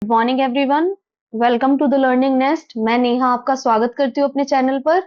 Morning everyone. Welcome to the learning nest. मैं नेहा आपका स्वागत करती हूँ अपने चैनल पर।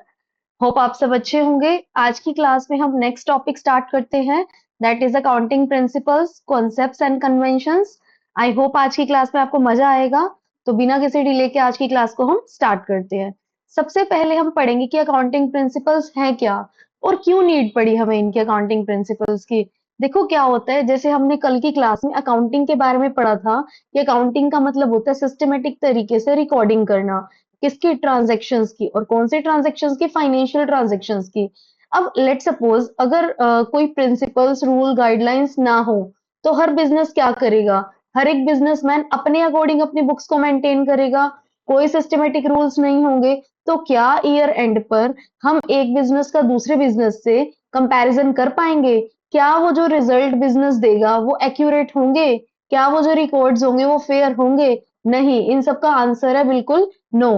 होप आप सब अच्छे होंगे। आज की क्लास में हम नेक्स्ट टॉपिक स्टार्ट करते हैं, that is accounting principles, concepts and conventions. I hope आज की क्लास में आपको मजा आएगा। तो बिना किसी डिले के आज की क्लास को हम स्टार्ट करते हैं। सबसे पहले हम पढ़ेंगे कि अकाउंटिंग प्रिंसिपल्स हैं क्या और क्यों नीड पड़ी हमें इनके अकाउंटिंग प्रिंसिपल्स की। देखो क्या होता है, जैसे हमने कल की क्लास में अकाउंटिंग के बारे में पढ़ा था कि अकाउंटिंग का मतलब होता है सिस्टमेटिक तरीके से रिकॉर्डिंग करना, किसकी ट्रांजैक्शंस की, और कौन से ट्रांजैक्शंस की, फाइनेंशियल ट्रांजैक्शंस की। अब लेट सपोज अगर कोई प्रिंसिपल्स, रूल, गाइडलाइंस ना हो तो हर बिजनेस क्या करेगा? हर एक बिजनेसमैन अपने अकॉर्डिंग अपनी बुक्स को मेंटेन करेगा। कोई सिस्टमेटिक रूल्स नहीं होंगे। तो क्या ईयर एंड पर हम एक बिजनेस का दूसरे बिजनेस से कंपैरिजन कर पाएंगे? क्या वो जो रिजल्ट बिजनेस देगा वो एक्यूरेट होंगे? क्या वो जो रिकॉर्ड्स होंगे वो फेयर होंगे? नहीं, इन सब का आंसर है बिल्कुल नो।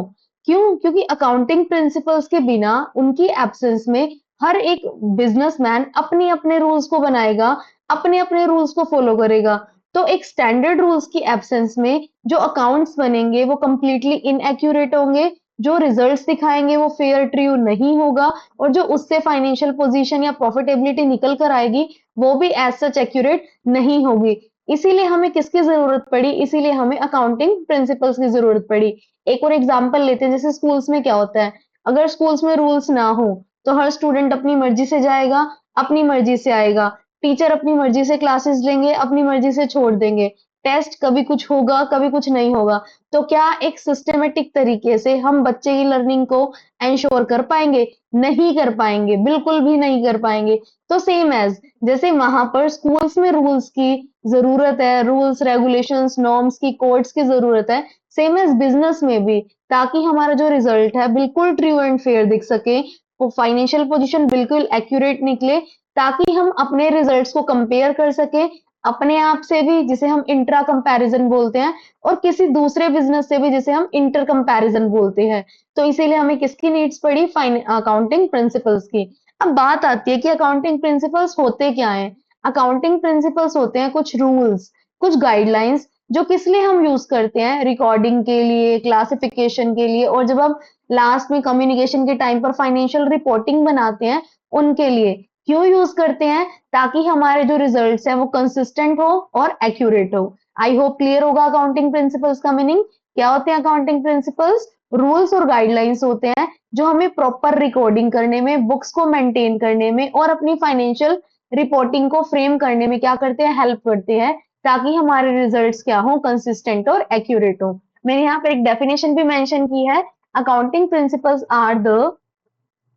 क्यों? क्योंकि अकाउंटिंग प्रिंसिपल्स के बिना, उनकी एब्सेंस में हर एक बिजनेसमैन अपने अपने रूल्स को बनाएगा, अपने अपने रूल्स को फॉलो करेगा। तो एक स्टैंडर्ड रूल्स की एब्सेंस में जो अकाउंट्स बनेंगे वो कंप्लीटली इनएक्यूरेट होंगे। जो रिजल्ट्स दिखाएंगे वो फेयर ट्रू नहीं होगा, और जो उससे फाइनेंशियल पोजीशन या प्रॉफिटेबिलिटी निकल कर आएगी वो भी एज सच एक्यूरेट नहीं होगी। इसीलिए हमें किसकी जरूरत पड़ी? इसीलिए हमें अकाउंटिंग प्रिंसिपल्स की जरूरत पड़ी। एक और एग्जांपल लेते हैं, जैसे स्कूल्स में क्या होता है, अगर स्कूल्स में रूल्स ना हो तो हर स्टूडेंट अपनी मर्जी से जाएगा, अपनी मर्जी से आएगा। टीचर अपनी मर्जी से क्लासेस लेंगे, अपनी मर्जी से छोड़ देंगे। टेस्ट कभी कुछ होगा, कभी कुछ नहीं होगा। तो क्या एक सिस्टमेटिक तरीके से हम बच्चे की लर्निंग को एंश्योर कर पाएंगे? नहीं कर पाएंगे, बिल्कुल भी नहीं कर पाएंगे। तो सेम एज, जैसे वहां पर स्कूल्स में रूल्स की जरूरत है, रूल्स, रेगुलेशंस, नॉर्म्स की, कोड्स की जरूरत है, सेम एज बिजनेस में भी, ताकि हमारा जो रिजल्ट है बिल्कुल ट्रू एंड फेयर दिख सके, वो फाइनेंशियल पोजीशन बिल्कुल एक्यूरेट निकले, ताकि हम अपने रिजल्ट्स को कंपेयर कर सके अपने आप से भी, जिसे हम इंट्रा कंपैरिजन बोलते हैं, और किसी दूसरे बिजनेस से भी, जिसे हम इंटर कंपैरिजन बोलते हैं। तो इसीलिए हमें किसकी नीड्स पड़ी? अकाउंटिंग प्रिंसिपल्स की। अब बात आती है कि अकाउंटिंग प्रिंसिपल्स होते क्या हैं। अकाउंटिंग प्रिंसिपल्स होते हैं कुछ रूल्स, कुछ गाइडलाइंस, जो किस लिए हम यूज करते हैं? रिकॉर्डिंग के लिए, क्लासिफिकेशन के लिए, और जब हम लास्ट में कम्युनिकेशन के टाइम पर फाइनेंशियल रिपोर्टिंग बनाते हैं उनके लिए। क्यों यूज करते हैं? ताकि हमारे जो रिजल्ट्स हैं वो कंसिस्टेंट हो और एक्यूरेट हो। आई होप क्लियर होगा अकाउंटिंग प्रिंसिपल्स का मीनिंग। क्या होते हैं अकाउंटिंग प्रिंसिपल्स? रूल्स और गाइडलाइंस होते हैं जो हमें प्रॉपर रिकॉर्डिंग करने में, बुक्स को मेंटेन करने में और अपनी फाइनेंशियल रिपोर्टिंग को फ्रेम करने में क्या करते हैं? हेल्प करते हैं, ताकि हमारे रिजल्ट्स क्या हो? कंसिस्टेंट और एक्यूरेट हो। मैंने यहाँ पर एक डेफिनेशन भी मेंशन की है। Accounting principles are the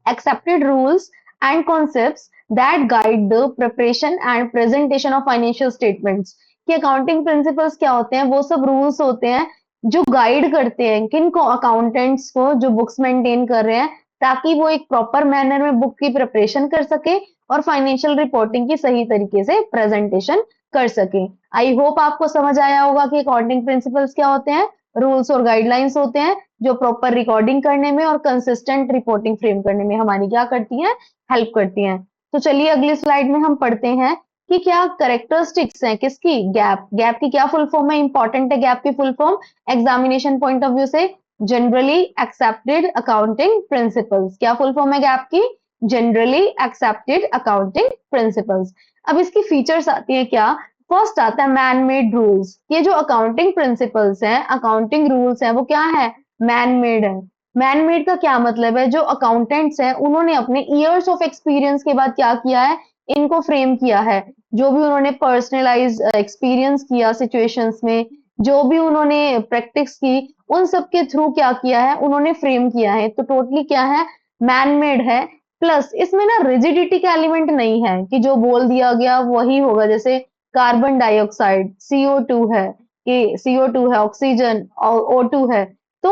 accepted rules and concepts that guide the preparation and presentation of financial statements। कि अकाउंटिंग प्रिंसिपल्स क्या होते हैं? वो सब रूल्स होते हैं जो गाइड करते हैं किनको? अकाउंटेंट्स को, जो बुक्स मेंटेन कर रहे हैं, ताकि वो एक प्रॉपर मैनर में बुक की प्रिपरेशन कर सके और फाइनेंशियल रिपोर्टिंग की सही तरीके से प्रेजेंटेशन कर सके। आई होप आपको समझ आया होगा कि अकाउंटिंग प्रिंसिपल्स क्या होते हैं। रूल्स और गाइडलाइंस होते हैं जो प्रॉपर रिकॉर्डिंग करने में और कंसिस्टेंट रिपोर्टिंग फ्रेम करने में हमारी क्या करती हैं? हेल्प करती हैं। तो चलिए अगली स्लाइड में हम पढ़ते हैं कि क्या करेक्टरिस्टिक्स हैं किसकी? गैप। गैप की क्या फुल फॉर्म है? इंपॉर्टेंट है गैप की full form examination point of view से। Generally accepted accounting principles. क्या फुल फॉर्म है गैप की? Generally accepted accounting principles. अब इसकी फीचर्स आती है क्या? फर्स्ट आता है मैन मेड रूल्स। ये जो अकाउंटिंग प्रिंसिपल्स हैं, अकाउंटिंग रूल्स हैं, वो क्या है? मैन मेड है। मैन मेड का क्या मतलब है? जो अकाउंटेंट्स हैं उन्होंने अपने ईयर्स ऑफ एक्सपीरियंस के बाद क्या किया है? इनको फ्रेम किया है। जो भी उन्होंने पर्सनलाइज एक्सपीरियंस किया सिचुएशंस में, जो भी उन्होंने प्रैक्टिस की, उन सब के थ्रू क्या किया है? उन्होंने फ्रेम किया है। तो टोटली क्या है? मैन मेड है। प्लस इसमें ना रिजिडिटी का एलिमेंट नहीं है कि जो बोल दिया गया वही होगा। जैसे कार्बन डाइऑक्साइड CO2 है, कि CO2 है, ऑक्सीजन और O2 है। तो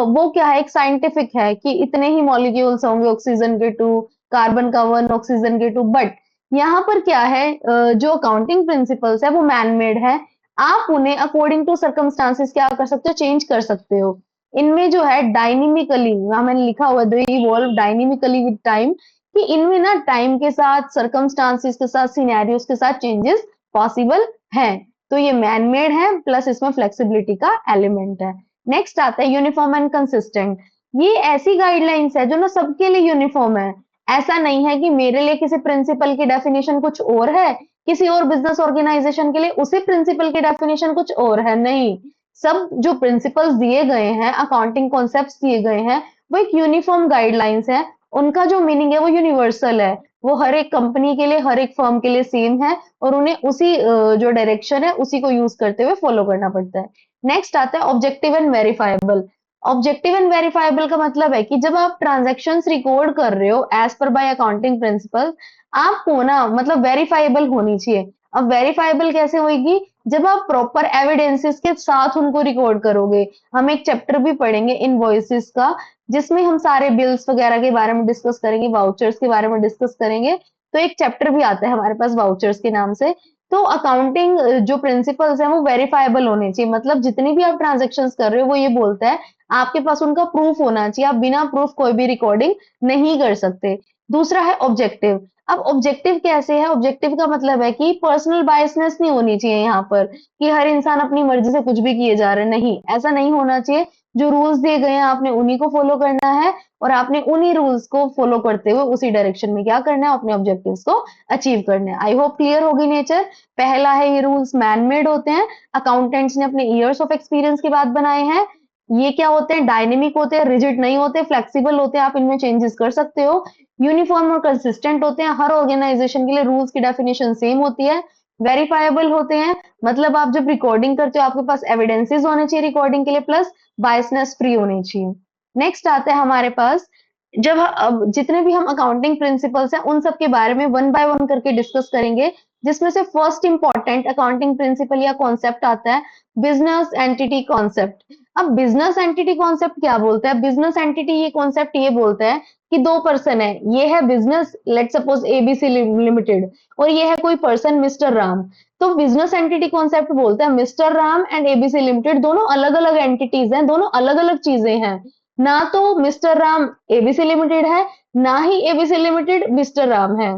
वो क्या है? एक साइंटिफिक है कि इतने ही मॉलिक्यूल्स होंगे, ऑक्सीजन के 2, कार्बन का 1, ऑक्सीजन के 2। बट यहाँ पर क्या है? जो अकाउंटिंग प्रिंसिपल्स है वो मैन मेड है। आप उन्हें अकॉर्डिंग टू सर्कमस्टांसिस क्या कर सकते हो? चेंज कर सकते हो। इनमें जो है डायनिमिकली, वहां मैंने लिखा हुआ दे इवॉल्व डायनिमिकली विद टाइम, कि इनमें ना टाइम के साथ, सर्कमस्टांसिस के साथ, सिनेरियोस के साथ चेंजेस पॉसिबल हैं। तो ये मैन मेड है, प्लस इसमें फ्लेक्सिबिलिटी का एलिमेंट है। नेक्स्ट आता है यूनिफॉर्म एंड कंसिस्टेंट। ये ऐसी गाइडलाइंस है जो ना सबके लिए यूनिफॉर्म है। ऐसा नहीं है कि मेरे लिए किसी प्रिंसिपल की डेफिनेशन कुछ और है, किसी और बिजनेस ऑर्गेनाइजेशन के लिए उसी प्रिंसिपल की डेफिनेशन कुछ और है। नहीं, सब जो प्रिंसिपल्स दिए गए हैं, अकाउंटिंग कॉन्सेप्ट्स दिए गए हैं, वो एक यूनिफॉर्म गाइडलाइंस है। उनका जो मीनिंग है वो यूनिवर्सल है, वो हर एक कंपनी के लिए, हर एक फर्म के लिए सेम है, और उन्हें उसी जो डायरेक्शन है उसी को यूज करते हुए फॉलो करना पड़ता है। नेक्स्ट आता है objective and verifiable. Objective and verifiable का मतलब है कि जब आप ट्रांजैक्शंस रिकॉर्ड कर रहे हो as per by accounting principle, आपको ना मतलब वेरीफाइबल होनी चाहिए। अब वेरीफाइबल कैसे होगी? जब आप प्रॉपर एविडेंसेस के साथ उनको रिकॉर्ड करोगे। हम एक चैप्टर भी पढ़ेंगे इनवॉइसेस का, जिसमें हम सारे बिल्स वगैरह के बारे में डिस्कस करेंगे, वाउचर्स के बारे में डिस्कस करेंगे। तो एक चैप्टर भी आता है हमारे पास वाउचर्स के नाम से। तो अकाउंटिंग जो प्रिंसिपल्स हैं वो वेरीफाइबल होने चाहिए, मतलब जितनी भी आप ट्रांजेक्शन्स कर रहे हो वो ये बोलता है आपके पास उनका प्रूफ होना चाहिए। आप बिना प्रूफ कोई भी रिकॉर्डिंग नहीं कर सकते। दूसरा है ऑब्जेक्टिव। अब ऑब्जेक्टिव कैसे है? ऑब्जेक्टिव का मतलब है कि पर्सनल बायसनेस नहीं होनी चाहिए यहाँ पर, कि हर इंसान अपनी मर्जी से कुछ भी किए जा रहे हैं। नहीं, ऐसा नहीं होना चाहिए। जो रूल्स दिए गए हैं आपने उन्हीं को फॉलो करना है, और आपने उन्हीं रूल्स को फॉलो करते हुए उसी डायरेक्शन में क्या करना है, अपने ऑब्जेक्टिव्स को अचीव करना है। आई होप क्लियर होगी नेचर। पहला है, ये रूल्स मैन मेड होते हैं, अकाउंटेंट्स ने अपने ईयर्स ऑफ एक्सपीरियंस के बाद बनाए हैं। ये क्या होते हैं? डायनेमिक होते हैं, रिजिड नहीं होते, फ्लेक्सिबल होते हैं, आप इनमें चेंजेस कर सकते हो। यूनिफॉर्म और कंसिस्टेंट होते हैं, हर ऑर्गेनाइजेशन के लिए रूल्स की डेफिनेशन सेम होती है। वेरीफाइबल होते हैं, मतलब आप जब रिकॉर्डिंग करते हो आपके पास एविडेंसेस होने चाहिए रिकॉर्डिंग के लिए, प्लस बायसनेस फ्री होनी चाहिए। नेक्स्ट आता है हमारे पास, जब अब जितने भी हम अकाउंटिंग प्रिंसिपल्स हैं उन सब के बारे में वन बाय वन करके डिस्कस करेंगे, जिसमें से फर्स्ट इंपॉर्टेंट अकाउंटिंग प्रिंसिपल या कॉन्सेप्ट आता है बिजनेस एंटिटी कॉन्सेप्ट। अब बिजनेस एंटिटी कॉन्सेप्ट क्या बोलता है? बिजनेस एंटिटी ये कॉन्सेप्ट ये बोलता है कि दो पर्सन है, ये है business, let suppose ABC limited, और ये है कोई पर्सन मिस्टर राम। तो बिजनेस एंटिटी कॉन्सेप्ट बोलता है mister Ram and ABC limited दोनों अलग अलग एंटिटीज हैं, दोनों अलग अलग चीजें हैं। ना तो मिस्टर राम एबीसी लिमिटेड है, ना ही एबीसी लिमिटेड मिस्टर राम है।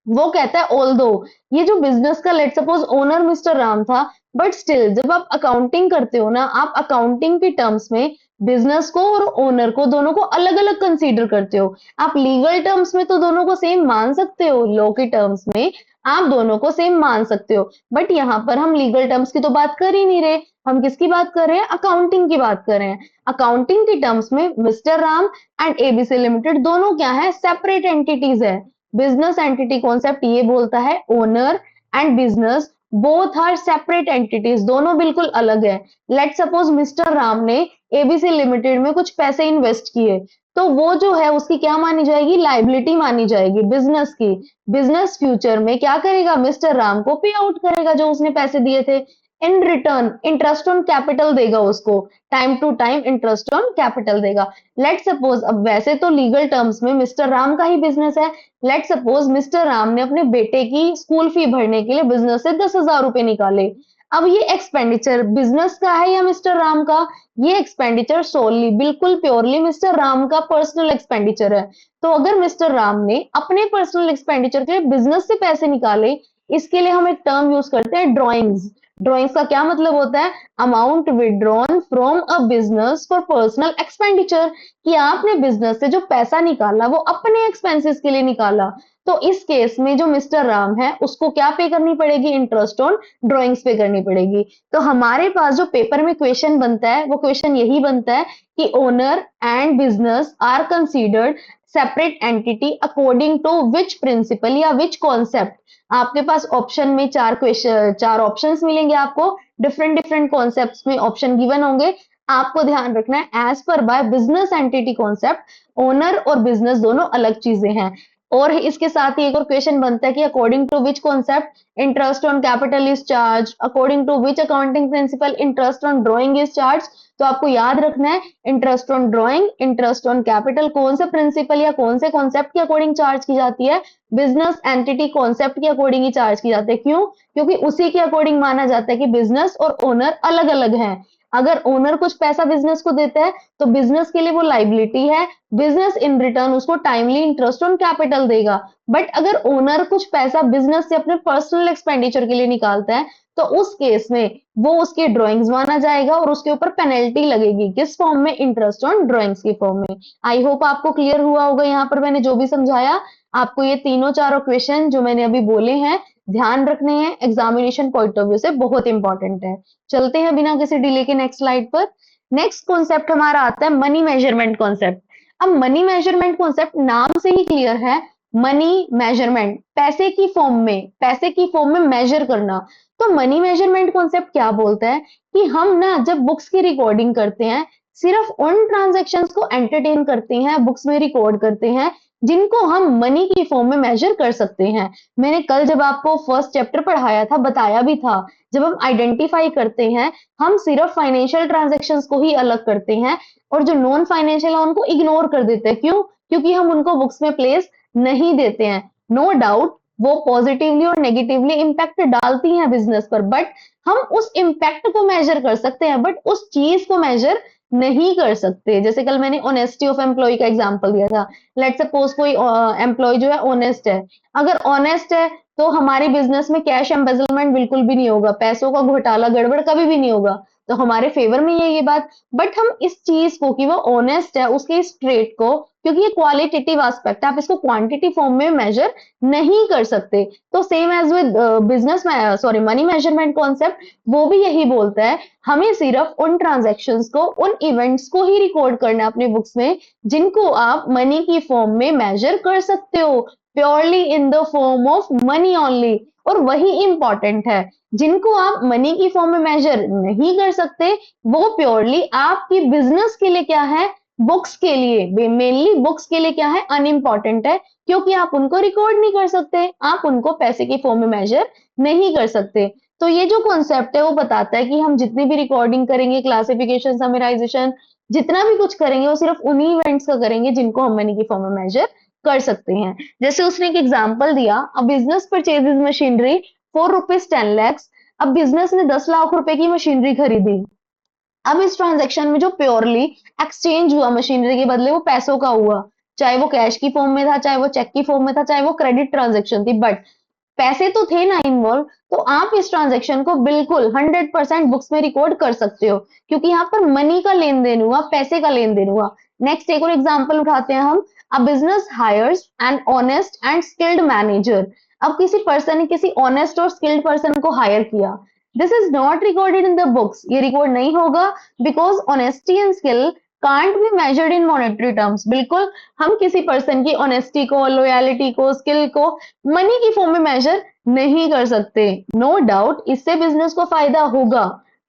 वो कहता है ऑल दो ये जो बिजनेस का let suppose owner mister Ram था, बट स्टिल जब आप अकाउंटिंग करते हो ना, आप अकाउंटिंग के टर्म्स में बिजनेस को और ओनर को दोनों को अलग अलग कंसीडर करते हो। आप लीगल टर्म्स में तो दोनों को सेम मान सकते हो, लॉ के टर्म्स में आप दोनों को सेम मान सकते हो, बट यहाँ पर हम लीगल टर्म्स की तो बात कर ही नहीं रहे। हम किसकी बात कर रहे हैं? अकाउंटिंग की बात कर रहे हैं। अकाउंटिंग के टर्म्स में mister Ram and ABC limited दोनों क्या है? सेपरेट एंटिटीज है। बिजनेस एंटिटी कॉन्सेप्ट ये बोलता है owner and business both are separate entities, दोनों बिल्कुल अलग है। लेट सपोज मिस्टर राम ने एबीसी लिमिटेड में कुछ पैसे इन्वेस्ट किए, तो वो जो है उसकी क्या मानी जाएगी? लाइबिलिटी मानी जाएगी बिजनेस की। बिजनेस फ्यूचर में क्या करेगा? मिस्टर राम को पे आउट करेगा जो उसने पैसे दिए थे। In return interest on capital देगा उसको, time to time interest on capital देगा। लेट सपोज, अब वैसे तो लीगल टर्म्स में मिस्टर राम का ही बिजनेस है। लेट सपोज मिस्टर राम ने अपने बेटे की स्कूल फी भरने के लिए बिजनेस से 10,000 रुपए निकाले। अब ये एक्सपेंडिचर बिजनेस का है या मिस्टर राम का? ये एक्सपेंडिचर सोलली बिल्कुल प्योरली मिस्टर राम का पर्सनल एक्सपेंडिचर है। तो अगर मिस्टर राम ने अपने पर्सनल एक्सपेंडिचर के लिए बिजनेस से पैसे निकाले, इसके लिए हम एक टर्म यूज करते हैं ड्रॉइंग्स। ड्रॉइंग्स का क्या मतलब होता है? Amount withdrawn from a business for personal expenditure, कि आपने बिजनेस से जो पैसा निकाला वो अपने एक्सपेंसेस के लिए निकाला। तो इस केस में जो मिस्टर राम है उसको क्या पे करनी पड़ेगी? इंटरेस्ट ऑन ड्रॉइंग्स पे करनी पड़ेगी। तो हमारे पास जो पेपर में क्वेश्चन बनता है वो क्वेश्चन यही बनता है कि owner and business are considered separate entity according to which principle या विच कॉन्सेप्ट। आपके पास ऑप्शन में चार ऑप्शंस मिलेंगे आपको, डिफरेंट डिफरेंट कॉन्सेप्ट्स में ऑप्शन गिवन होंगे। आपको ध्यान रखना है as per by business entity concept owner और बिजनेस दोनों अलग चीजें हैं। और इसके साथ ही एक और क्वेश्चन बनता है कि according to which concept interest on capital is charge, according to which accounting principle interest on drawing is charge. तो आपको याद रखना है interest on drawing, interest on capital कौन से प्रिंसिपल या कौन से कॉन्सेप्ट के अकॉर्डिंग चार्ज की जाती है? बिजनेस एंटिटी कॉन्सेप्ट के अकॉर्डिंग ही चार्ज की जाती है। क्यों? क्योंकि उसी के अकॉर्डिंग माना जाता है कि बिजनेस और ओनर अलग अलग हैं। अगर ओनर कुछ पैसा बिजनेस को देता है तो बिजनेस के लिए वो लाइबिलिटी है, बिजनेस इन रिटर्न उसको टाइमली इंटरेस्ट ऑन कैपिटल देगा। बट अगर ओनर कुछ पैसा बिजनेस से अपने पर्सनल एक्सपेंडिचर के लिए निकालता है तो उस केस में वो उसकी ड्राइंग्स माना जाएगा और उसके ऊपर पेनल्टी लगेगी, किस फॉर्म में? इंटरेस्ट ऑन ड्राइंग्स की फॉर्म में। आई होप आपको क्लियर हुआ होगा यहाँ पर मैंने जो भी समझाया। आपको ये तीनों चारों क्वेश्चन जो मैंने अभी बोले हैं ध्यान रखने हैं, एग्जामिनेशन पॉइंट ऑफ व्यू से बहुत इंपॉर्टेंट है। चलते हैं बिना किसी डिले के नेक्स्ट स्लाइड पर। नेक्स्ट कॉन्सेप्ट हमारा आता है मनी मेजरमेंट कॉन्सेप्ट। अब मनी मेजरमेंट कॉन्सेप्ट नाम से ही क्लियर है, मनी मेजरमेंट, पैसे की फॉर्म में मेजर करना। तो मनी मेजरमेंट कॉन्सेप्ट क्या बोलता है कि हम ना जब बुक्स की रिकॉर्डिंग करते हैं सिर्फ उन ट्रांजैक्शंस को एंटरटेन करते हैं, बुक्स में रिकॉर्ड करते हैं जिनको हम मनी की फॉर्म में मेजर कर सकते हैं। मैंने कल जब आपको फर्स्ट चैप्टर पढ़ाया था बताया भी था, जब हम आइडेंटिफाई करते हैं हम सिर्फ फाइनेंशियल ट्रांजैक्शंस को ही अलग करते हैं और जो नॉन फाइनेंशियल है उनको इग्नोर कर देते हैं। क्यों? क्योंकि हम उनको बुक्स में प्लेस नहीं देते हैं। नो डाउट वो पॉजिटिवली और नेगेटिवली इम्पैक्ट डालती हैं बिजनेस पर, बट हम उस इम्पैक्ट को मेजर कर सकते हैं बट उस चीज को मेजर नहीं कर सकते। जैसे कल मैंने ऑनेस्टी ऑफ एम्प्लॉय का एग्जांपल दिया था। लेट्स सपोज कोई एम्प्लॉय जो है ऑनेस्ट है, अगर ऑनेस्ट है तो हमारे बिजनेस में कैश एम्बेजलमेंट बिल्कुल भी नहीं होगा, पैसों का घोटाला गड़बड़ कभी भी नहीं होगा, तो हमारे फेवर में है ये बात। बट हम इस चीज को कि वो ऑनेस्ट है उसके इस ट्रेट को, क्योंकि ये क्वालिटेटिव एस्पेक्ट है, आप इसको क्वांटिटी फॉर्म में मेजर नहीं कर सकते। तो same as with business sorry money measurement concept वो भी यही बोलता है, हमें सिर्फ उन ट्रांजैक्शंस को, उन इवेंट्स को ही रिकॉर्ड करना है अपने बुक्स में जिनको आप मनी की फॉर्म में मेजर कर सकते हो, purely in the form of money only. और वही इंपॉर्टेंट है, जिनको आप मनी की फॉर्म में मेजर नहीं कर सकते वो प्योरली आपकी बिजनेस के लिए क्या है, बुक्स के लिए, मेनली बुक्स के लिए क्या है, अनइम्पॉर्टेंट है, क्योंकि आप उनको रिकॉर्ड नहीं कर सकते, आप उनको पैसे की फॉर्म में मेजर नहीं कर सकते। तो ये जो कॉन्सेप्ट है वो बताता है कि हम जितनी भी रिकॉर्डिंग करेंगे, क्लासिफिकेशन, समराइजेशन, जितना भी कुछ करेंगे वो सिर्फ उन्हीं इवेंट्स का करेंगे जिनको हम मनी की फॉर्म में मेजर कर सकते हैं। जैसे उसने एक एग्जांपल दिया, a business purchases machinery for rupees 10 lakhs। अब बिजनेस ने 10 लाख रुपए की मशीनरी खरीदी। अब इस ट्रांजैक्शन में जो प्योरली एक्सचेंज हुआ मशीनरी के बदले वो पैसों का हुआ, चाहे वो कैश की फॉर्म में था, चाहे वो चेक की फॉर्म में था, चाहे वो क्रेडिट ट्रांजैक्शन थी, बट पैसे तो थे ना इन्वॉल्व। तो आप इस ट्रांजैक्शन को बिल्कुल 100% बुक्स में रिकॉर्ड कर सकते हो, क्योंकि यहाँ पर मनी का लेन देन हुआ, पैसे का लेन देन हुआ। नेक्स्ट एक और एग्जांपल उठाते हैं हम, a business hires an honest and skilled manager. अब किसी पर्सन ने किसी ऑनेस्ट और स्किल्ड पर्सन को हायर किया, this is not recorded in the books, ये रिकॉर्ड नहीं होगा, because honesty and skill can't be measured in monetary terms. बिल्कुल हम किसी पर्सन की ऑनेस्टी को, लॉयलिटी को, स्किल को मनी की फॉर्म में मेजर नहीं कर सकते। नो डाउट इससे बिजनेस को फायदा होगा,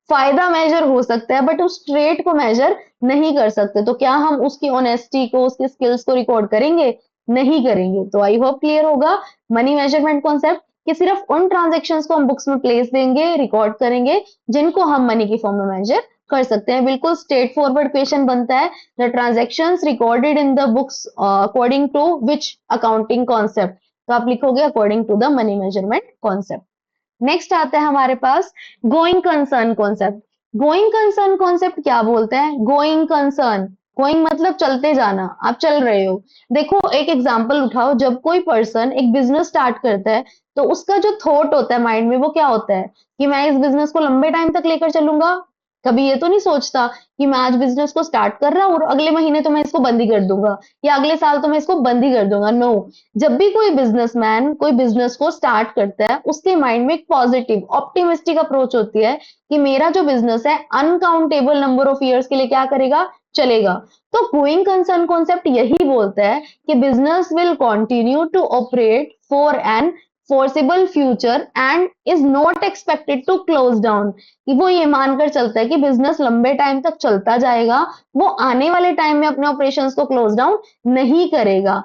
फायदा मेजर हो सकता है, बट उस ट्रेड को मेजर नहीं कर सकते। तो क्या हम उसकी ऑनेस्टी को, उसकी स्किल्स को रिकॉर्ड करेंगे? नहीं करेंगे। तो आई होप क्लियर होगा मनी मेजरमेंट कॉन्सेप्ट, कि सिर्फ उन ट्रांजेक्शन्स को हम बुक्स में प्लेस देंगे, रिकॉर्ड करेंगे जिनको हम मनी की फॉर्म में मेजर कर सकते हैं। बिल्कुल स्ट्रेट फॉरवर्ड क्वेश्चन बनता है, the transactions recorded in the books according to which accounting concept. तो आप लिखोगे according to the money measurement concept. Next आता है हमारे पास going concern concept. Going concern concept क्या बोलता है? गोइंग कंसर्न, गोइंग मतलब चलते जाना, आप चल रहे हो। देखो एक एग्जांपल उठाओ, जब कोई पर्सन एक बिजनेस स्टार्ट करता है तो उसका जो थॉट होता है माइंड में वो क्या होता है कि मैं इस बिजनेस को लंबे टाइम तक लेकर चलूंगा। कभी ये तो नहीं सोचता कि मैं आज बिजनेस को स्टार्ट कर रहा हूँ और अगले महीने तो मैं इसको बंद ही कर दूंगा या अगले साल तो मैं इसको बंद ही कर दूंगा। नो, जब भी कोई बिजनेसमैन कोई बिजनेस को स्टार्ट करता है उसके माइंड में एक पॉजिटिव ऑप्टिमिस्टिक अप्रोच होती है कि मेरा जो बिजनेस है अनकाउंटेबल नंबर ऑफ ईयर्स के लिए क्या करेगा, चलेगा। तो गोइंग कंसर्न कॉन्सेप्ट यही बोलता है कि business will continue to operate for an foreseeable future and is not expected to close down. कि वो ये मानकर चलता है कि बिजनेस लंबे टाइम तक चलता जाएगा, वो आने वाले टाइम में अपने ऑपरेशंस को क्लोज डाउन नहीं करेगा।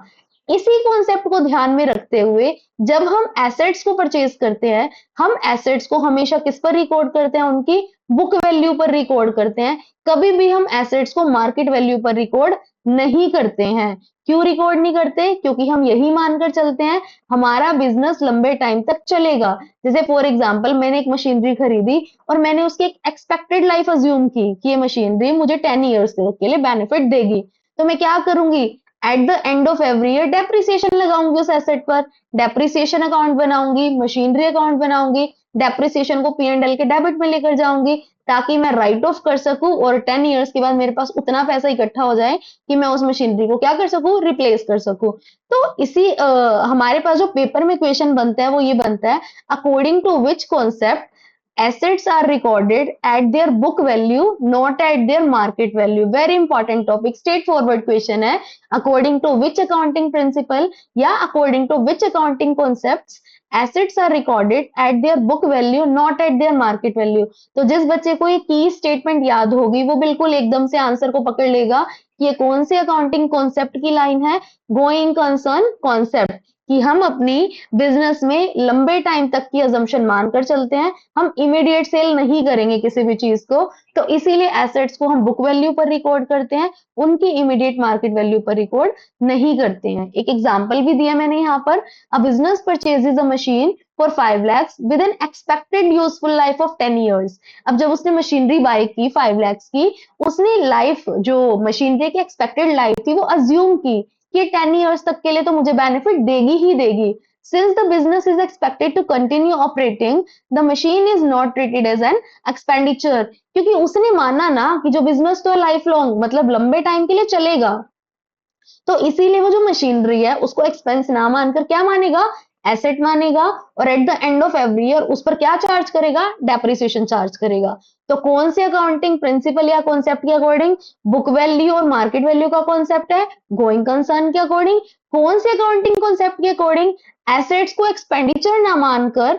इसी कॉन्सेप्ट को ध्यान में रखते हुए जब हम एसेट्स को परचेज करते हैं, हम एसेट्स को हमेशा किस पर रिकॉर्ड करते हैं? उनकी बुक वैल्यू पर रिकॉर्ड करते हैं। कभी भी हम एसेट्स को मार्केट वैल्यू पर रिकॉर्ड नहीं करते हैं। क्यों रिकॉर्ड नहीं करते? क्योंकि हम यही मानकर चलते हैं हमारा बिजनेस लंबे टाइम तक चलेगा। जैसे फॉर एग्जांपल मैंने एक मशीनरी खरीदी और मैंने उसकी एक एक्सपेक्टेड लाइफ अज्यूम की कि ये मशीनरी मुझे 10 ईयर्स के लिए बेनिफिट देगी। तो मैं क्या करूंगी? At the end of every year depreciation लगाऊंगी उस एसेट पर। डेप्रिसिएशन अकाउंट बनाऊंगी, मशीनरी अकाउंट बनाऊंगी, डेप्रिसिएशन को P&L के डेबिट में लेकर जाऊंगी ताकि मैं राइट ऑफ कर सकूं और 10 ईयर्स के बाद मेरे पास उतना पैसा इकट्ठा हो जाए कि मैं उस मशीनरी को क्या कर सकूं? रिप्लेस कर सकूं। तो इसी हमारे पास जो पेपर में क्वेश्चन बनता है वो ये बनता है, according to which concept assets are recorded at their book value not at their market value. Very important topic, straightforward question है, according to which accounting principle या according to which accounting concepts assets are recorded at their book value not at their market value. तो जिस बच्चे को ये की statement याद होगी वो बिल्कुल एकदम से आंसर को पकड़ लेगा कि ये कौन से अकाउंटिंग कॉन्सेप्ट की लाइन है? गोइंग कंसर्न कॉन्सेप्ट, कि हम अपनी बिजनेस में लंबे टाइम तक की अजम्पशन मानकर चलते हैं, हम इमीडिएट सेल नहीं करेंगे किसी भी चीज को, तो इसीलिए एसेट्स को हम बुक वैल्यू पर रिकॉर्ड करते हैं, उनकी इमीडिएट मार्केट वैल्यू पर रिकॉर्ड नहीं करते हैं। एक एग्जांपल भी दिया मैंने यहाँ पर, a business purchases a machine for 5 lakhs with N expected useful life of 10 years। अब जब उसने मशीनरी बाय की 5 lakhs की, उसने लाइफ जो मशीनरी की एक्सपेक्टेड लाइफ थी वो अज्यूम की कि 10 years तक के लिए तो मुझे बेनिफिट देगी ही देगी। Since the business is expected to continue operating, the machine is not treated as an expenditure। क्योंकि उसने माना ना कि जो बिजनेस तो लाइफ लॉन्ग मतलब लंबे टाइम के लिए चलेगा, तो इसीलिए वो जो मशीनरी है उसको एक्सपेंस ना मानकर क्या मानेगा? एसेट मानेगा, और at the end of every year उस पर क्या चार्ज करेगा? डेप्रिसिएशन चार्ज करेगा। तो कौन से अकाउंटिंग प्रिंसिपल या कॉन्सेप्ट के अकॉर्डिंग? बुक वैल्यू और मार्केट वैल्यू का कॉन्सेप्ट है। गोइंग कंसर्न के अकॉर्डिंग कौन से अकाउंटिंग कॉन्सेप्ट के अकॉर्डिंग? एसेट्स को एक्सपेंडिचर ना मानकर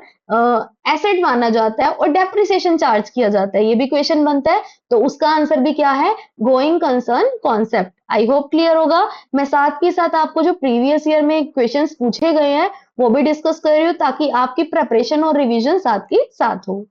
एसेट माना जाता है और डेप्रिसिएशन चार्ज किया जाता है। ये भी क्वेश्चन बनता है, तो उसका आंसर भी क्या है? Going concern concept. I hope clear होगा। मैं साथ के साथ आपको जो प्रीवियस ईयर में क्वेश्चंस पूछे गए हैं वो भी डिस्कस कर रही हूँ ताकि आपकी प्रिपरेशन और रिवीजन साथ के साथ हो।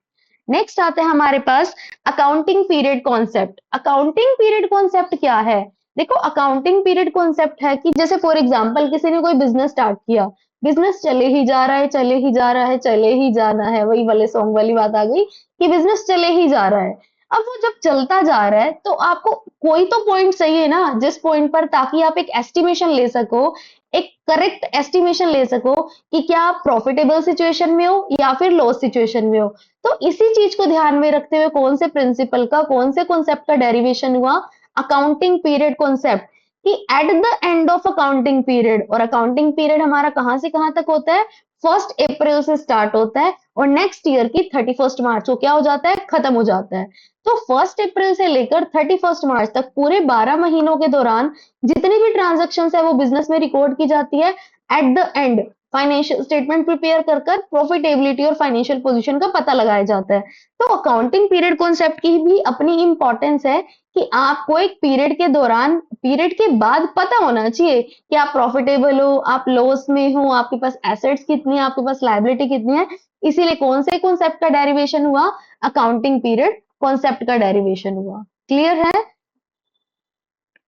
नेक्स्ट आते हैं हमारे पास accounting period concept. Accounting period concept क्या है? देखो, अकाउंटिंग पीरियड कॉन्सेप्ट है कि जैसे फॉर एग्जांपल किसी ने कोई बिजनेस स्टार्ट किया, बिजनेस चले ही जा रहा है, चले ही जा रहा है, चले ही जाना है, वही वाले सॉन्ग वाली बात आ गई कि बिजनेस चले ही जा रहा है। अब वो जब चलता जा रहा है तो आपको कोई तो पॉइंट चाहिए ना जिस पॉइंट पर, ताकि आप एक एस्टिमेशन ले सको, एक करेक्ट एस्टिमेशन ले सको कि क्या आप प्रॉफिटेबल सिचुएशन में हो या फिर लॉस सिचुएशन में हो। तो इसी चीज को ध्यान में रखते हुए कौन से प्रिंसिपल का, कौन से कॉन्सेप्ट का डेरिवेशन हुआ? अकाउंटिंग पीरियड कॉन्सेप्ट, कि at the end of accounting period, और अकाउंटिंग पीरियड हमारा कहां से कहां तक होता है? 1 अप्रैल से स्टार्ट होता है और नेक्स्ट ईयर की 31 मार्च को क्या हो जाता है? खत्म हो जाता है। तो 1 अप्रैल से लेकर 31 मार्च तक पूरे 12 महीनों के दौरान जितनी भी ट्रांजेक्शन है वो बिजनेस में रिकॉर्ड की जाती है। At the end financial statement prepare कर प्रॉफिटेबिलिटी और फाइनेंशियल पोजीशन का पता लगाया जाता है। तो अकाउंटिंग पीरियड कॉन्सेप्ट की भी अपनी इंपॉर्टेंस है कि आपको एक पीरियड के दौरान, पीरियड के बाद पता होना चाहिए कि आप प्रॉफिटेबल हो, आप लॉस में हो, आपके पास एसेट्स कितनी है, आपके पास लायबिलिटी कितनी है। इसीलिए कौन से कॉन्सेप्ट का डेरिवेशन हुआ? अकाउंटिंग पीरियड कॉन्सेप्ट का डेरिवेशन हुआ। क्लियर है?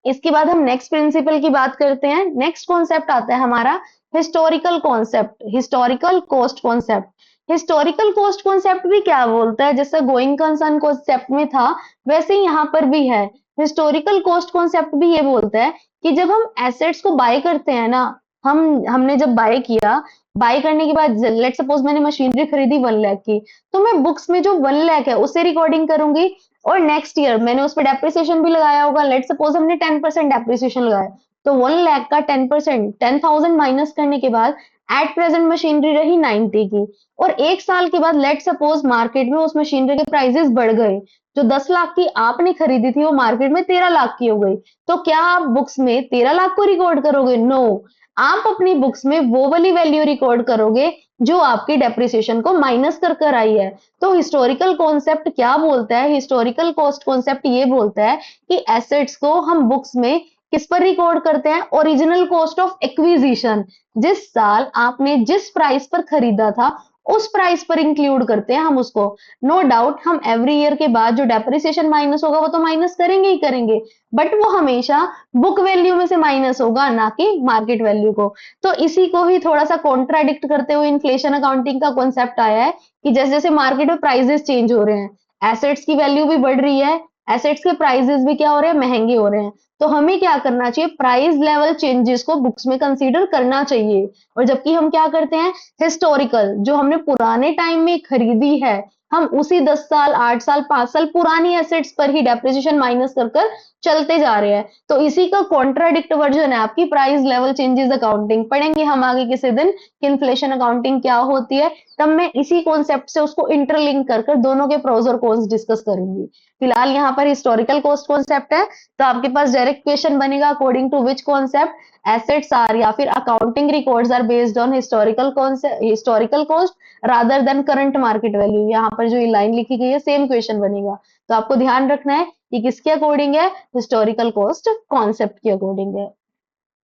इसके बाद हम नेक्स्ट प्रिंसिपल की बात करते हैं। नेक्स्ट कॉन्सेप्ट आता है हमारा historical concept, historical cost concept. Historical cost concept भी क्या बोलता है? जैसे गोइंग कंसर्न कॉन्सेप्ट में था वैसे ही यहाँ पर भी है। हिस्टोरिकल कॉस्ट कॉन्सेप्ट भी ये बोलता है कि जब हम एसेट्स को बाय करते हैं ना, हमने जब बाय किया, बाय करने के बाद लेट सपोज मैंने मशीनरी खरीदी 1 लाख की, तो मैं बुक्स में जो 1 लाख है उसे रिकॉर्डिंग करूंगी, और नेक्स्ट ईयर मैंने उस पर डेप्रिसिएशन भी लगाया होगा। लेट सपोज हमने 10% डेप्रिसिएशन लगाया, तो 1 लाख का 10%, 10,000 माइनस करने के बाद एट प्रेजेंट मशीनरी रही 90 की, और एक साल के बाद लेट सपोज मार्केट में उस मशीनरी के प्राइसेस बढ़ गए, जो 10 लाख की आपने खरीदी थी वो मार्केट में 13 लाख की हो गई, तो क्या आप बुक्स में 13 लाख को रिकॉर्ड करोगे? नो, आप अपनी बुक्स में वो वाली वैल्यू रिकॉर्ड करोगे जो आपकी डेप्रिसिएशन को माइनस कर कर आई है। तो हिस्टोरिकल कॉन्सेप्ट क्या बोलता है? हिस्टोरिकल कॉस्ट कॉन्सेप्ट ये बोलता है कि एसेट्स को हम बुक्स में किस पर रिकॉर्ड करते हैं? ओरिजिनल कॉस्ट ऑफ एक्विजिशन, जिस साल आपने जिस प्राइस पर खरीदा था उस प्राइस पर इंक्लूड करते हैं हम उसको। नो डाउट हम एवरी ईयर के बाद जो डेप्रिसिएशन माइनस होगा वो तो माइनस करेंगे ही करेंगे, बट वो हमेशा बुक वैल्यू में से माइनस होगा, ना कि मार्केट वैल्यू को। तो इसी को ही थोड़ा सा कॉन्ट्राडिक्ट करते हुए इन्फ्लेशन अकाउंटिंग का कॉन्सेप्ट आया है कि जैसे जैसे मार्केट में प्राइसेस चेंज हो रहे हैं, एसेट्स की वैल्यू भी बढ़ रही है, एसेट्स के प्राइसेस भी क्या हो रहे हैं, महंगे हो रहे हैं। तो हमें क्या करना चाहिए, प्राइस लेवल चेंजेस को बुक्स में कंसीडर करना चाहिए। और जबकि हम क्या करते हैं, हिस्टोरिकल जो हमने पुराने टाइम में खरीदी है, हम उसी 10 साल 8 साल 5 साल पुरानी एसेट्स पर ही डेप्रिसिएशन माइनस कर कर चलते जा रहे हैं। तो इसी का कॉन्ट्राडिक्ट वर्जन है आपकी प्राइस लेवल चेंजेस अकाउंटिंग। पढ़ेंगे हम आगे किसी दिन कि इन्फ्लेशन अकाउंटिंग क्या होती है, तब मैं इसी कॉन्सेप्ट से उसको इंटरलिंक कर कर दोनों के प्रोज और कॉन्स डिस्कस करूंगी। फिलहाल यहाँ पर हिस्टोरिकल कॉस्ट कॉन्सेप्ट है, तो आपके पास डायरेक्ट क्वेश्चन बनेगा according to which concept assets are या फिर accounting records are based on historical cost rather than current market value. यहाँ पर जो ये लाइन लिखी गई है सेम क्वेश्चन बनेगा, तो आपको ध्यान रखना है कि किसके अकॉर्डिंग है, हिस्टोरिकल कॉस्ट कॉन्सेप्ट के अकॉर्डिंग है।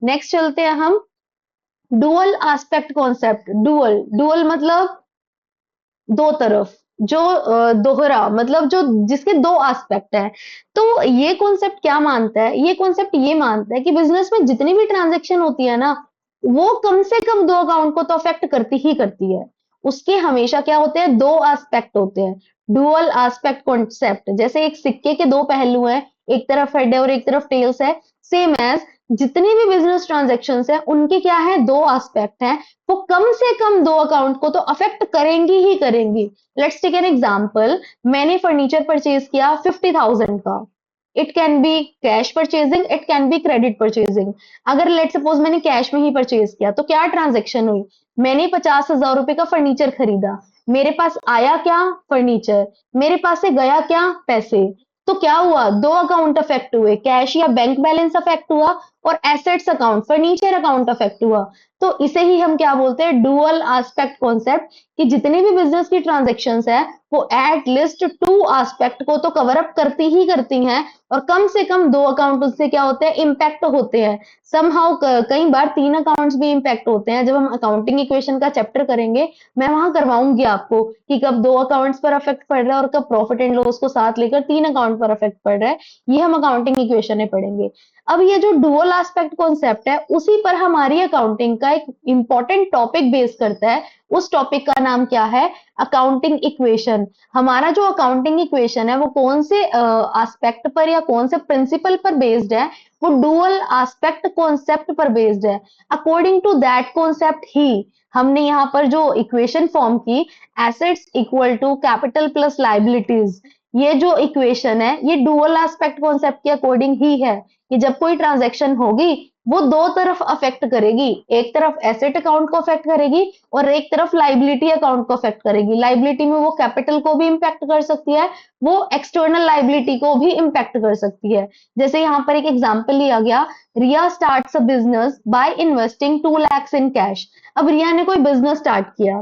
नेक्स्ट चलते हैं हम dual aspect concept. Dual dual मतलब दो तरफ, जो दोहरा मतलब जो जिसके दो एस्पेक्ट है। तो ये कॉन्सेप्ट क्या मानता है, ये कॉन्सेप्ट ये मानता है कि बिजनेस में जितनी भी ट्रांजैक्शन होती है ना, वो कम से कम दो अकाउंट को तो अफेक्ट करती ही करती है। उसके हमेशा क्या होते हैं, दो एस्पेक्ट होते हैं। डुअल एस्पेक्ट कॉन्सेप्ट, जैसे एक सिक्के के दो पहलू हैं, एक तरफ हेड है और एक तरफ टेल्स है, सेम एज जितनी भी बिजनेस ट्रांजेक्शन है उनके क्या है, दो एस्पेक्ट हैं, वो कम से कम दो अकाउंट को तो अफेक्ट करेंगी ही करेंगी। लेट्स टेक एन एग्जांपल, मैंने फर्नीचर परचेज किया 50,000 का, it can be cash purchasing, it can be credit purchasing. अगर लेट सपोज मैंने कैश में ही परचेज किया तो क्या ट्रांजेक्शन हुई, मैंने 50,000 रुपए का फर्नीचर खरीदा, मेरे पास आया क्या, फर्नीचर, मेरे पास से गया क्या, पैसे। तो क्या हुआ, दो अकाउंट अफेक्ट हुए, कैश या बैंक बैलेंस अफेक्ट हुआ और assets account furniture account affect हुआ। तो इसे ही हम क्या बोलते हैं, डुअल एस्पेक्ट कॉन्सेप्ट, कि जितने भी बिजनेस की ट्रांजेक्शन्स है वो एट लिस्ट टू एस्पेक्ट को तो कवर अप करती ही करती हैं, और कम से कम दो अकाउंट उससे क्या होते हैं, इम्पैक्ट होते हैं। समहाउ कई बार तीन अकाउंट्स भी इम्पैक्ट होते हैं। जब हम अकाउंटिंग इक्वेशन का चैप्टर करेंगे मैं वहां करवाऊंगी आपको कि कब दो अकाउंट्स पर अफेक्ट पड़ रहा है और कब प्रॉफिट एंड लॉस को साथ लेकर तीन अकाउंट पर अफेक्ट पड़ रहा है, ये हम अकाउंटिंग इक्वेशन में पढ़ेंगे। अब ये जो डुअल एस्पेक्ट कॉन्सेप्ट है उसी पर हमारी अकाउंटिंग का एक इंपॉर्टेंट टॉपिक बेस करता है। उस टॉपिक का नाम क्या है, अकाउंटिंग इक्वेशन। हमारा जो अकाउंटिंग इक्वेशन है वो कौन से एस्पेक्ट पर या कौन से प्रिंसिपल पर बेस्ड है, वो डुअल एस्पेक्ट कॉन्सेप्ट पर बेस्ड है। अकॉर्डिंग टू दैट कॉन्सेप्ट ही हमने यहाँ पर जो इक्वेशन फॉर्म की, assets equal to capital plus liabilities, ये जो इक्वेशन है ये डुअल एस्पेक्ट कॉन्सेप्ट के अकॉर्डिंग ही है कि जब कोई ट्रांजैक्शन होगी वो दो तरफ अफेक्ट करेगी, एक तरफ एसेट अकाउंट को अफेक्ट करेगी और एक तरफ लाइबिलिटी अकाउंट को अफेक्ट करेगी। लाइबिलिटी में वो कैपिटल को भी इंपैक्ट कर सकती है, वो एक्सटर्नल लाइबिलिटी को भी इंपैक्ट कर सकती है। जैसे यहाँ पर एक एग्जांपल लिया गया, Riya starts a business by investing 2 lakhs in cash. अब रिया ने कोई बिजनेस स्टार्ट किया,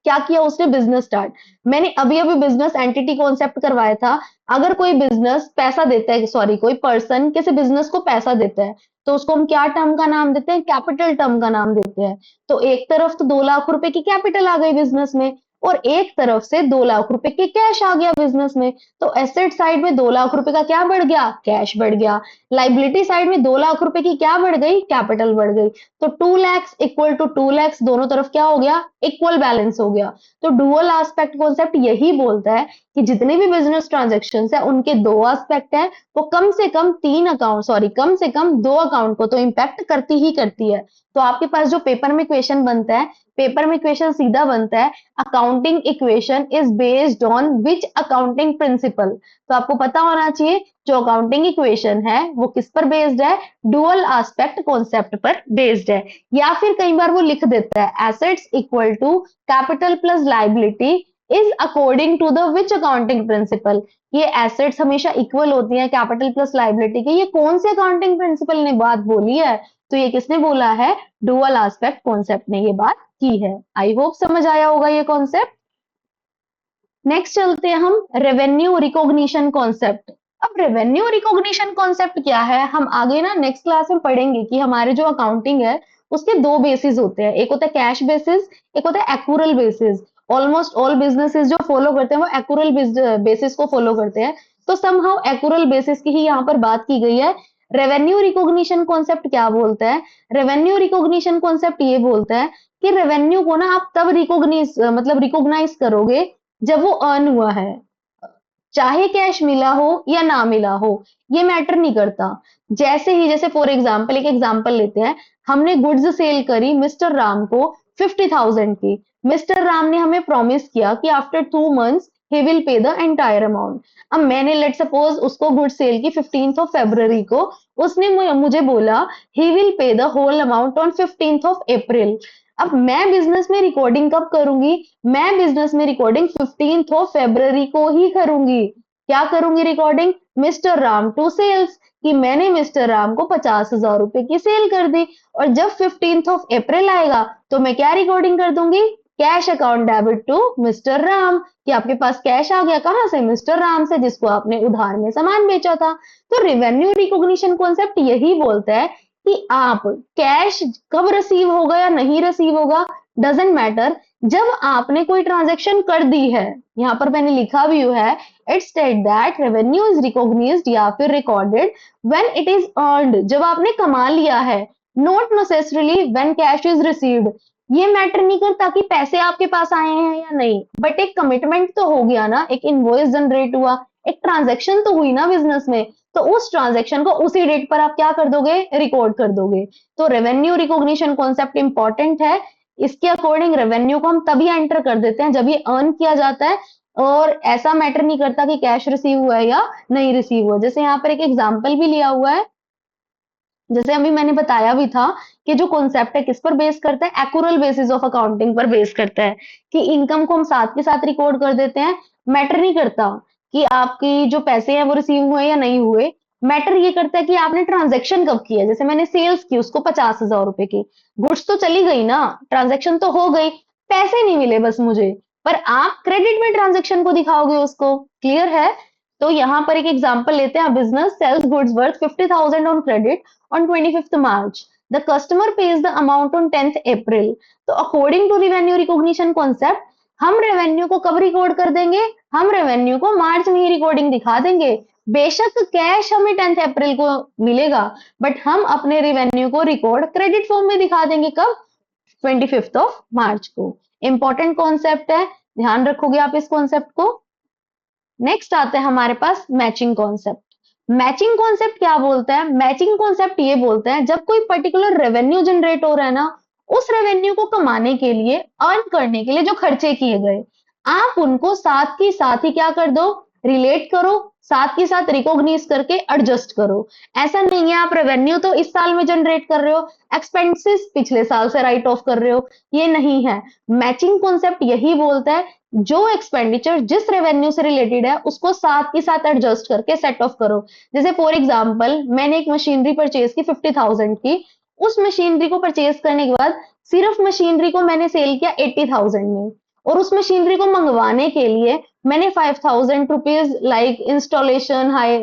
क्या किया उसने, बिजनेस स्टार्ट। मैंने अभी अभी बिजनेस एंटिटी कॉन्सेप्ट करवाया था। अगर कोई बिजनेस पैसा देता है, सॉरी कोई पर्सन किसी बिजनेस को पैसा देता है, तो उसको हम क्या टर्म का नाम देते हैं, कैपिटल टर्म का नाम देते हैं। तो एक तरफ तो 2 लाख रुपए की कैपिटल आ गई बिजनेस में और एक तरफ से 2 लाख रुपए के कैश आ गया बिजनेस में। तो एसेट साइड में 2 लाख रुपए का क्या बढ़ गया, कैश बढ़ गया। लाइबिलिटी साइड में 2 लाख रुपए की क्या बढ़ गई, कैपिटल बढ़ गई। तो 2 lakhs इक्वल टू 2 lakhs दोनों तरफ क्या हो गया, इक्वल बैलेंस हो गया। तो डुअल एस्पेक्ट कॉन्सेप्ट यही बोलता है कि जितने भी बिजनेस ट्रांजेक्शन है उनके दो एस्पेक्ट है, वो कम से कम तीन अकाउंट, सॉरी कम से कम दो अकाउंट को तो इंपैक्ट करती ही करती है। तो आपके पास जो पेपर में क्वेश्चन बनता है, पेपर में क्वेश्चन सीधा बनता है, accounting equation is based on which accounting principal. तो आपको पता होना चाहिए जो अकाउंटिंग इक्वेशन है वो किस पर बेस्ड है, डुअल एस्पेक्ट कॉन्सेप्ट पर बेस्ड है। या फिर कई बार वो लिख देता है assets equal to capital plus liability is according to the which accounting principle. ये एसेट्स हमेशा इक्वल होती हैं कैपिटल प्लस लाइबिलिटी के, ये कौन से अकाउंटिंग प्रिंसिपल ने बात बोली है, तो ये किसने बोला है, डुअल एस्पेक्ट कॉन्सेप्ट ने ये बात की है। आई होप समझ आया होगा ये कॉन्सेप्ट। नेक्स्ट चलते हैं हम रेवेन्यू रिकॉग्निशन कॉन्सेप्ट। अब रेवेन्यू रिकॉग्निशन कॉन्सेप्ट क्या है, हम आगे ना नेक्स्ट क्लास में पढ़ेंगे कि हमारे जो अकाउंटिंग है उसके दो बेसिस होते हैं, एक होता है कैश बेसिस, एक होता है accrual basis. Almost all businesses जो फॉलो करते हैं वो एक्यूरल बेसिस को फॉलो करते हैं, तो समहाउ एक्यूरल बेसिस की ही यहाँ पर बात की गई है। रेवेन्यू रिकॉग्निशन कॉन्सेप्ट क्या बोलता है, रेवेन्यू रिकॉग्निशन कॉन्सेप्ट ये बोलता है कि रेवेन्यू को ना आप तब रिकॉग्नाइज करोगे जब वो अर्न हुआ है, चाहे कैश मिला हो या ना मिला हो, ये मैटर नहीं करता। जैसे फॉर एग्जाम्पल, एक एग्जाम्पल लेते हैं, हमने गुड्स सेल करी मिस्टर राम को 50,000 की। मिस्टर राम ने हमें प्रॉमिस किया कि after 2 months he will pay the entire amount. अब मैंने लेट सपोज उसको गुड सेल की 15 को, उसने मुझे बोला he will pay the whole amount on 15 अब मैं बिजनेस में रिकॉर्डिंग कब करूंगी, मैं बिजनेस में रिकॉर्डिंग 15 को ही करूंगी। क्या करूंगी recording, mister Ram to sales, कि मैंने मिस्टर राम को 50,000 रुपए की सेल कर दी। और जब 15 आएगा तो मैं क्या रिकॉर्डिंग कर दूंगी, cash account debit to mister Ram, कि आपके पास कैश आ गया, कहां से, मिस्टर राम से, जिसको आपने उधार में सामान बेचा था। तो रेवेन्यू रिकॉग्निशन कॉन्सेप्ट यही बोलता है कि आप कैश कब रिसीव होगा या नहीं रिसीव होगा, डजेंट मैटर, जब आपने कोई ट्रांजैक्शन कर दी है। यहाँ पर मैंने लिखा भी है, it state that revenue is recognized या फिर recorded when it is earned, जब आपने कमा लिया है, not necessarily when cash is received. ये मैटर नहीं करता कि पैसे आपके पास आए हैं या नहीं, बट एक कमिटमेंट तो हो गया ना, एक इनवॉइस जनरेट हुआ, एक ट्रांजैक्शन तो हुई ना बिजनेस में, तो उस ट्रांजैक्शन को उसी डेट पर आप क्या कर दोगे, रिकॉर्ड कर दोगे। तो रेवेन्यू रिकॉग्निशन कॉन्सेप्ट इंपॉर्टेंट है। इसके अकॉर्डिंग रेवेन्यू को हम तभी एंटर कर देते हैं जब ये अर्न किया जाता है, और ऐसा मैटर नहीं करता कि कैश रिसीव हुआ है या नहीं रिसीव हुआ। जैसे यहाँ पर एक एग्जाम्पल भी लिया हुआ है, जैसे अभी मैंने बताया भी था कि जो कॉन्सेप्ट है किस पर बेस करता है, एक्यूरल बेसिस ऑफ अकाउंटिंग पर बेस करता है, कि इनकम को हम साथ के साथ रिकॉर्ड कर देते हैं। मैटर नहीं करता कि आपकी जो पैसे हैं वो रिसीव हुए या नहीं हुए, मैटर ये करता है कि आपने ट्रांजेक्शन कब किया। जैसे मैंने सेल्स की उसको 50,000 रुपए की, गुड्स तो चली गई ना, ट्रांजेक्शन तो हो गई, पैसे नहीं मिले बस मुझे, पर आप क्रेडिट में ट्रांजेक्शन को दिखाओगे उसको। क्लियर है। तो यहाँ पर एक एग्जांपल लेते हैं, business sales goods worth 50,000 on credit on 25th March. The customer pays the amount on 10th April. तो according to revenue recognition concept, हम रेवेन्यू को कब रिकॉर्ड कर देंगे, हम रेवेन्यू को मार्च में ही रिकॉर्डिंग दिखा देंगे। बेशक कैश हमें 10th अप्रैल को मिलेगा, बट हम अपने रेवेन्यू को रिकॉर्ड क्रेडिट फॉर्म में दिखा देंगे कब, 25th March को। इंपॉर्टेंट कॉन्सेप्ट है, ध्यान रखोगे आप इस कॉन्सेप्ट को। नेक्स्ट आते हैं हमारे पास मैचिंग कॉन्सेप्ट। मैचिंग कॉन्सेप्ट क्या बोलता है, मैचिंग कॉन्सेप्ट ये बोलता है जब कोई पर्टिकुलर रेवेन्यू जनरेट हो रहा है ना, उस रेवेन्यू को कमाने के लिए, अर्न करने के लिए जो खर्चे किए गए, आप उनको साथ की साथ ही क्या कर दो, रिलेट करो, साथ के साथ रिकॉग्नाइज करके एडजस्ट करो। ऐसा नहीं है आप रेवेन्यू तो इस साल में जनरेट कर रहे हो, एक्सपेंसेस पिछले साल से राइट ऑफ कर रहे हो, ये नहीं है। मैचिंग कॉन्सेप्ट यही बोलता है जो एक्सपेंडिचर जिस रेवेन्यू से रिलेटेड है उसको साथ के साथ एडजस्ट करके सेट ऑफ करो। जैसे फॉर एग्जांपल मैंने एक मशीनरी परचेज की 50,000 की, उस मशीनरी को परचेज करने के बाद सिर्फ मशीनरी को मैंने सेल किया 80,000 में, और उस मशीनरी को मंगवाने के लिए मैंने 5,000 rupees like installation high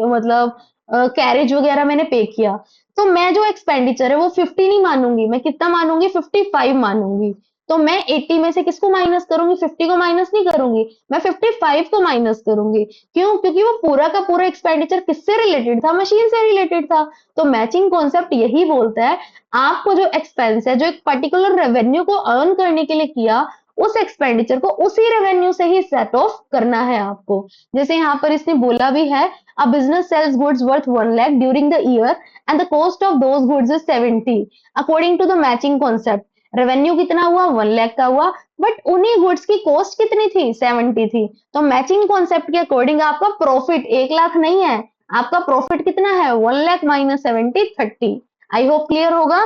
carriage वगैरह मैंने पे किया। तो मैं जो एक्सपेंडिचर है वो 50 नहीं मानूंगी, मैं कितना मानूंगी, 55 मानूंगी। तो मैं 80 में से किसको माइनस करूंगी, 50 को माइनस नहीं करूंगी, मैं 55 को माइनस करूंगी। क्यों, क्योंकि वो पूरा का पूरा एक्सपेंडिचर किससे रिलेटेड था, मशीन से रिलेटेड था। तो मैचिंग कॉन्सेप्ट यही बोलता है आपको जो एक्सपेंस है जो एक पर्टिकुलर रेवेन्यू को अर्न करने के लिए किया, उस एक्सपेंडिचर को उसी रेवेन्यू से ही सेट ऑफ करना है आपको। जैसे यहाँ पर इसने बोला भी है, a business sales goods worth 1 lakh during the year and the cost of those goods is 70 according to the matching concept. Revenue कितना हुआ, 1 लाख का हुआ, बट उन्हीं गुड्स की कॉस्ट कितनी थी, 70 थी। तो मैचिंग कॉन्सेप्ट के अकॉर्डिंग आपका प्रॉफिट 1 लाख नहीं है, आपका प्रॉफिट कितना है, 1 lakh minus 70, 30। I hope clear होगा।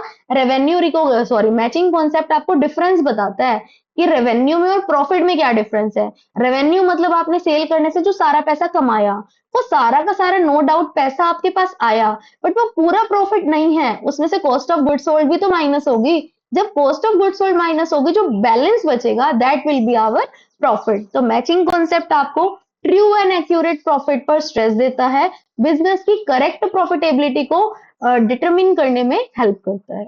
मैचिंग कॉन्सेप्ट आपको डिफरेंस बताता है कि रेवेन्यू में और प्रॉफिट में क्या डिफरेंस है। रेवेन्यू मतलब आपने सेल करने से जो सारा पैसा कमाया, वो सारा का सारा नो डाउट पैसा आपके पास आया, बट वो पूरा प्रॉफिट नहीं है, उसमें से कॉस्ट ऑफ गुड्स सोल्ड भी तो माइनस होगी। जब cost of goods sold minus होगी, जो बैलेंस बचेगा that will be our profit. तो मैचिंग कॉन्सेप्ट आपको ट्रू एंड एक्यूरेट प्रॉफिट पर स्ट्रेस देता है, बिजनेस की करेक्ट प्रॉफिटेबिलिटी को डिटरमिन करने में हेल्प करता है।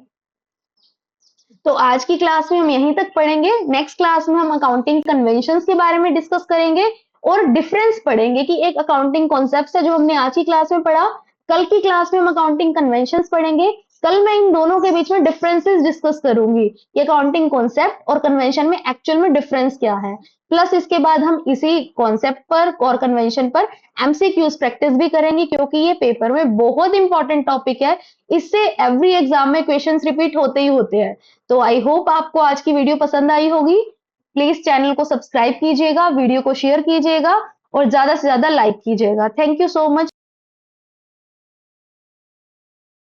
तो आज की क्लास में हम यहीं तक पढ़ेंगे। नेक्स्ट क्लास में हम अकाउंटिंग कन्वेंशंस के बारे में डिस्कस करेंगे और डिफरेंस पढ़ेंगे कि एक अकाउंटिंग कॉन्सेप्ट है जो हमने आज की क्लास में पढ़ा, कल की क्लास में हम अकाउंटिंग कन्वेंशंस पढ़ेंगे। कल मैं इन दोनों के बीच में डिफरेंसेस डिस्कस करूंगी कि अकाउंटिंग कॉन्सेप्ट और कन्वेंशन में एक्चुअल में डिफरेंस क्या है। प्लस इसके बाद हम इसी कॉन्सेप्ट पर और कन्वेंशन पर एमसीक्यूज प्रैक्टिस भी करेंगे, क्योंकि ये पेपर में बहुत इंपॉर्टेंट टॉपिक है। इससे एवरी एग्जाम में क्वेश्चंस रिपीट होते ही होते हैं। तो आई होप आपको आज की वीडियो पसंद आई होगी। प्लीज चैनल को सब्सक्राइब कीजिएगा, वीडियो को शेयर कीजिएगा और ज्यादा से ज्यादा लाइक कीजिएगा। Thank you so much.